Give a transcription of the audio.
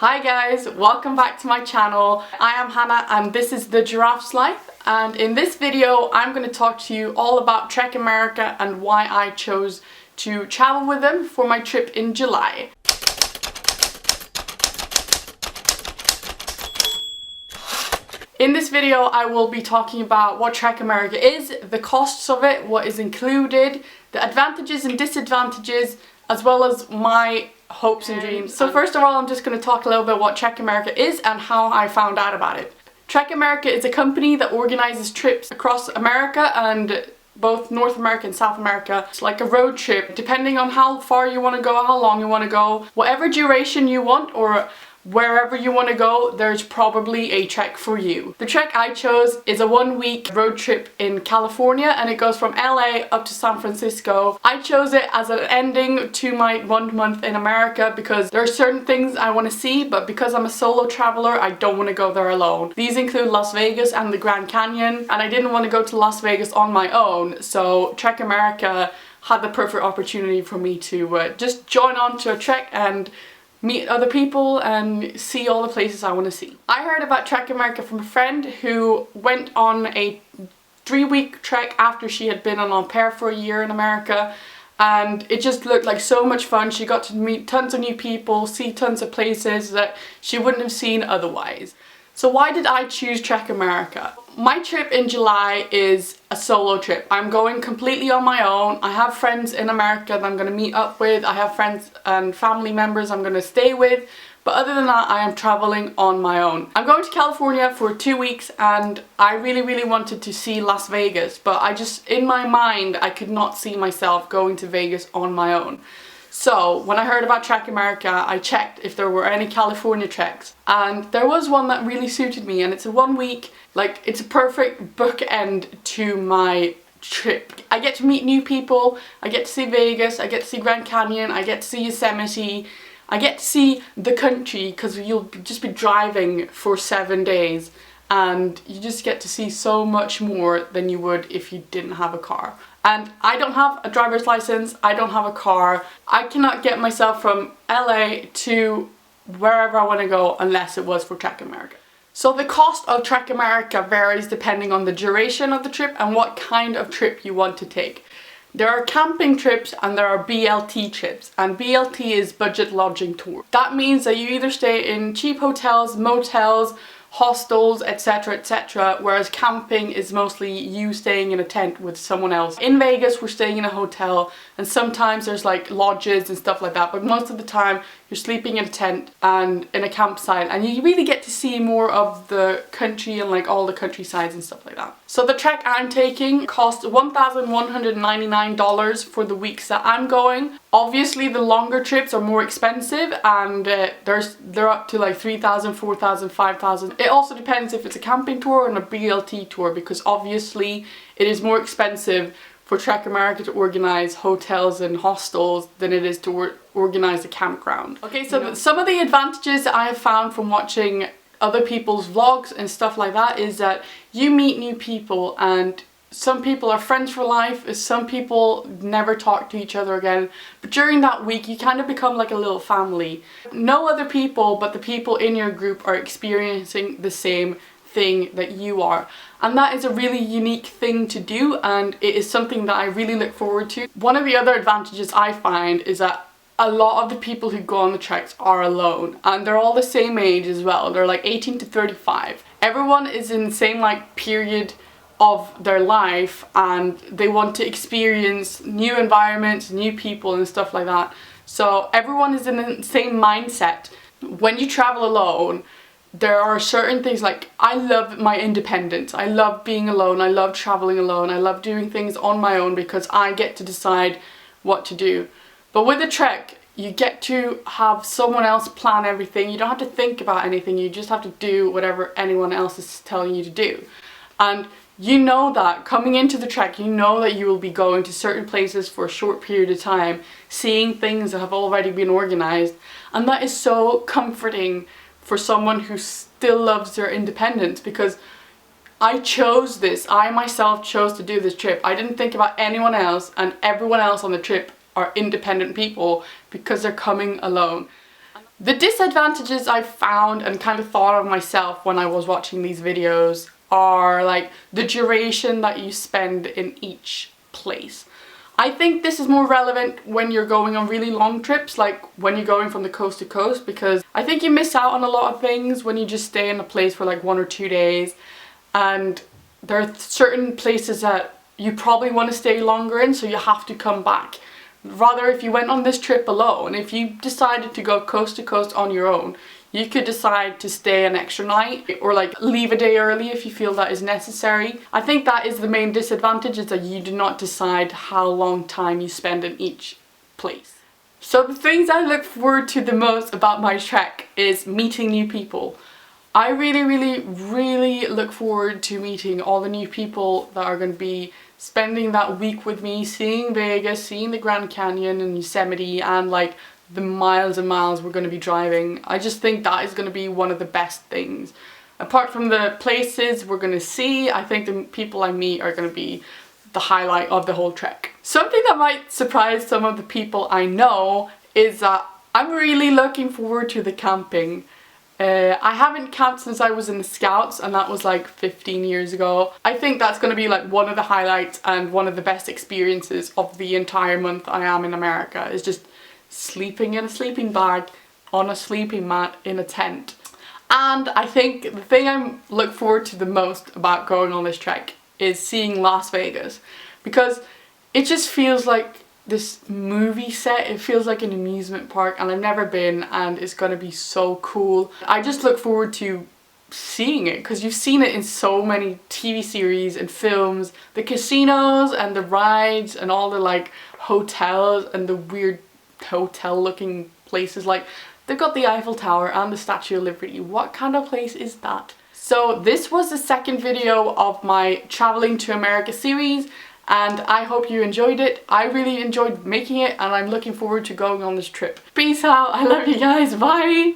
Hi guys, welcome back to my channel. I am Hannah and this is The Giraffe's Life, and in this video I'm going to talk to you all about Trek America and why I chose to travel with them for my trip in July. In this video I will be talking about what Trek America is, the costs of it, what is included, the advantages and disadvantages, as well as my hopes and dreams. So first of all, I'm just going to talk a little bit what Trek America is and how I found out about it. Trek America is a company that organizes trips across America and both North America and South America. It's like a road trip, depending on how far you want to go, how long you want to go, whatever duration you want or wherever you want to go, there's probably a trek for you. The trek I chose is a 1-week road trip in California and it goes from LA up to San Francisco. I chose it as an ending to my 1 month in America because there are certain things I want to see, but because I'm a solo traveler, I don't want to go there alone. These include Las Vegas and the Grand Canyon, and I didn't want to go to Las Vegas on my own, so Trek America had the perfect opportunity for me to just join on to a trek and meet other people and see all the places I want to see. I heard about Trek America from a friend who went on a 3-week trek after she had been an au pair for a year in America, and it just looked like so much fun. She got to meet tons of new people, see tons of places that she wouldn't have seen otherwise. So why did I choose Trek America? My trip in July is a solo trip. I'm going completely on my own. I have friends in America that I'm going to meet up with. I have friends and family members I'm going to stay with. But other than that, I am traveling on my own. I'm going to California for 2 weeks and I really wanted to see Las Vegas. But I just, in my mind, I could not see myself going to Vegas on my own. So when I heard about Trek America, I checked if there were any California treks, and there was one that really suited me, and it's a 1 week, like it's a perfect bookend to my trip. I get to meet new people, I get to see Vegas, I get to see Grand Canyon, I get to see Yosemite, I get to see the country because you'll just be driving for 7 days and you just get to see so much more than you would if you didn't have a car. And I don't have a driver's license, I don't have a car. I cannot get myself from LA to wherever I want to go unless it was for Trek America. So the cost of Trek America varies depending on the duration of the trip and what kind of trip you want to take. There are camping trips and there are BLT trips, and BLT is budget lodging tour. That means that you either stay in cheap hotels, motels, hostels, etc, whereas camping is mostly you staying in a tent with someone else. In Vegas we're staying in a hotel and sometimes there's like lodges and stuff like that, but most of the time you're sleeping in a tent and in a campsite, and you really get to see more of the country and like all the countrysides and stuff like that. So the trek I'm taking costs $1,199 for the weeks that I'm going. Obviously the longer trips are more expensive and they're up to like $3,000, $4,000, $5,000. It also depends if it's a camping tour or a BLT tour, because obviously it is more expensive for Trek America to organize hotels and hostels than it is to organize a campground. Okay, so some of the advantages that I have found from watching other people's vlogs and stuff like that is that you meet new people, and some people are friends for life, some people never talk to each other again, but during that week you kind of become like a little family. No other people but the people in your group are experiencing the same thing that you are, and that is a really unique thing to do, and it is something that I really look forward to. One of the other advantages I find is that a lot of the people who go on the treks are alone, and they're all the same age as well. They're like 18 to 35. Everyone is in the same like period of their life and they want to experience new environments, new people and stuff like that. So everyone is in the same mindset. When you travel alone, there are certain things, like I love my independence. I love being alone, I love traveling alone, I love doing things on my own because I get to decide what to do. But with a trek, you get to have someone else plan everything. You don't have to think about anything, you just have to do whatever anyone else is telling you to do. And you know that coming into the trek, you know that you will be going to certain places for a short period of time, seeing things that have already been organized, and that is so comforting for someone who still loves their independence, because I chose this. I myself chose to do this trip. I didn't think about anyone else, and everyone else on the trip are independent people because they're coming alone. The disadvantages I found and kind of thought of myself when I was watching these videos are like the duration that you spend in each place. I think this is more relevant when you're going on really long trips, like when you're going from the coast to coast, because I think you miss out on a lot of things when you just stay in a place for like 1 or 2 days, and there are certain places that you probably want to stay longer in, so you have to come back. Rather, if you went on this trip alone, if you decided to go coast to coast on your own, you could decide to stay an extra night or like leave a day early if you feel that is necessary. I think that is the main disadvantage, is that you do not decide how long time you spend in each place. So the things I look forward to the most about my trek is meeting new people. I really look forward to meeting all the new people that are going to be spending that week with me, seeing Vegas, seeing the Grand Canyon and Yosemite, and like the miles and miles we're going to be driving. I just think that is going to be one of the best things. Apart from the places we're going to see, I think the people I meet are going to be the highlight of the whole trek. Something that might surprise some of the people I know is that I'm really looking forward to the camping. I haven't camped since I was in the Scouts, and that was like 15 years ago. I think that's going to be like one of the highlights and one of the best experiences of the entire month I am in America, is just sleeping in a sleeping bag on a sleeping mat in a tent. And I think the thing I look forward to the most about going on this trek is seeing Las Vegas, because it just feels like this movie set. It feels like an amusement park, and I've never been, and it's gonna be so cool. I just look forward to seeing it, because you've seen it in so many TV series and films. The casinos and the rides and all the like hotels and the weird hotel looking places, like they've got the Eiffel Tower and the Statue of Liberty. What kind of place is that? So this was the second video of my Traveling to America series, and I hope you enjoyed it. I really enjoyed making it, and I'm looking forward to going on this trip. Peace out, I love you guys, bye!